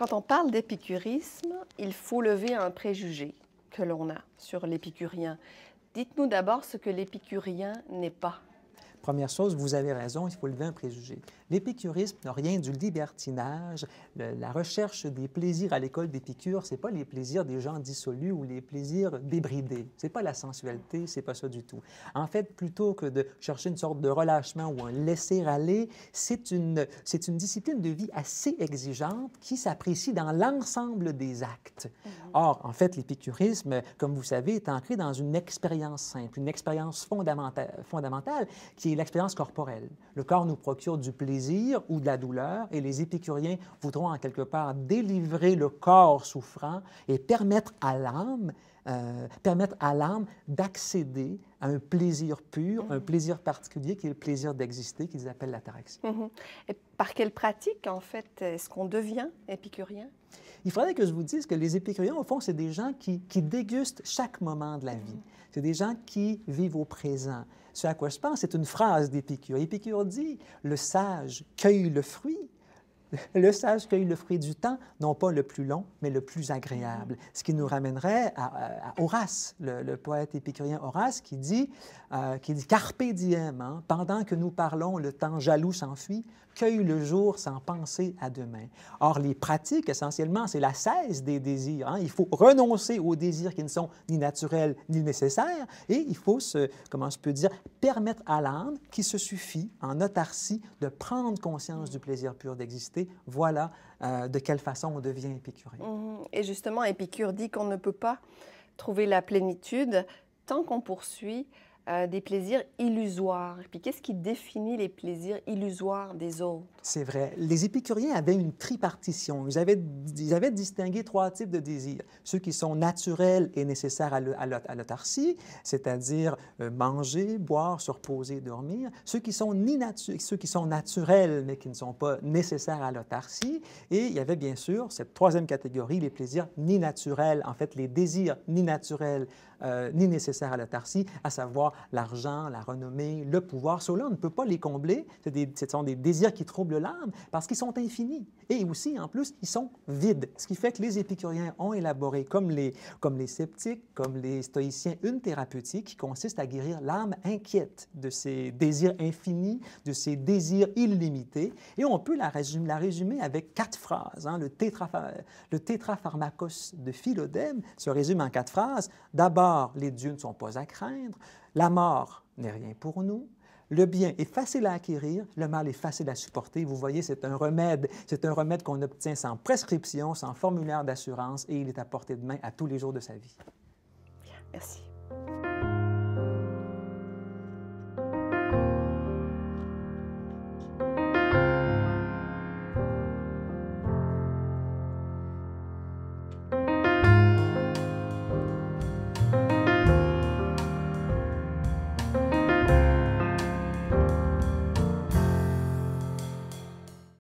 Quand on parle d'épicurisme, il faut lever un préjugé que l'on a sur l'épicurien. Dites-nous d'abord ce que l'épicurien n'est pas. Première chose, vous avez raison, il faut lever un préjugé. L'épicurisme n'a rien du libertinage. La recherche des plaisirs à l'école d'Épicure, ce n'est pas les plaisirs des gens dissolus ou les plaisirs débridés. Ce n'est pas la sensualité, ce n'est pas ça du tout. En fait, plutôt que de chercher une sorte de relâchement ou un laisser-aller, c'est une discipline de vie assez exigeante qui s'apprécie dans l'ensemble des actes. Or, en fait, l'épicurisme, comme vous savez, est ancré dans une expérience simple, une expérience fondamentale qui est l'expérience corporelle. Le corps nous procure du plaisir ou de la douleur et les épicuriens voudront en quelque part délivrer le corps souffrant et permettre à l'âme d'accéder à un plaisir pur, un plaisir particulier qui est le plaisir d'exister, qu'ils appellent l'ataraxie. Et par quelle pratique, en fait, est-ce qu'on devient épicurien? Il faudrait que je vous dise que les épicuriens, au fond, c'est des gens qui dégustent chaque moment de la vie. C'est des gens qui vivent au présent. Ce à quoi je pense, c'est une phrase d'Épicure. Épicure dit « Le sage cueille le fruit ». Le sage cueille le fruit du temps, non pas le plus long, mais le plus agréable. Ce qui nous ramènerait à Horace, le poète épicurien Horace, qui dit « Carpe diem hein, pendant que nous parlons, le temps jaloux s'enfuit, cueille le jour sans penser à demain. » Or, les pratiques, essentiellement, c'est l'ascèse des désirs. Hein. Il faut renoncer aux désirs qui ne sont ni naturels ni nécessaires et il faut comment je peux dire, permettre à l'âme qui se suffit, en autarcie, de prendre conscience du plaisir pur d'exister. Voilà de quelle façon on devient épicurien. Et justement, Épicure dit qu'on ne peut pas trouver la plénitude tant qu'on poursuit des plaisirs illusoires. Et puis, qu'est-ce qui définit les plaisirs illusoires des autres? C'est vrai. Les épicuriens avaient une tripartition. Ils avaient distingué trois types de désirs. Ceux qui sont naturels et nécessaires à l'autarcie, c'est-à-dire manger, boire, se reposer, dormir. Ceux qui sont naturels, mais qui ne sont pas nécessaires à l'autarcie. Et il y avait bien sûr cette troisième catégorie, les plaisirs ni naturels, en fait, les désirs ni naturels ni nécessaires à l'autarcie, à savoir l'argent, la renommée, le pouvoir. Ceux-là, on ne peut pas les combler. Ce sont des désirs qui troublent l'âme parce qu'ils sont infinis. Et aussi, en plus, ils sont vides. Ce qui fait que les épicuriens ont élaboré, comme les sceptiques, comme les stoïciens, une thérapeutique qui consiste à guérir l'âme inquiète de ces désirs infinis, de ces désirs illimités. Et on peut la résumer avec 4 phrases. Hein. Le tétrapharmakos de Philodème se résume en 4 phrases. D'abord, les dieux ne sont pas à craindre. La mort n'est rien pour nous. Le bien est facile à acquérir, le mal est facile à supporter. Vous voyez, c'est un remède qu'on obtient sans prescription, sans formulaire d'assurance et il est à portée de main à tous les jours de sa vie. Bien, merci.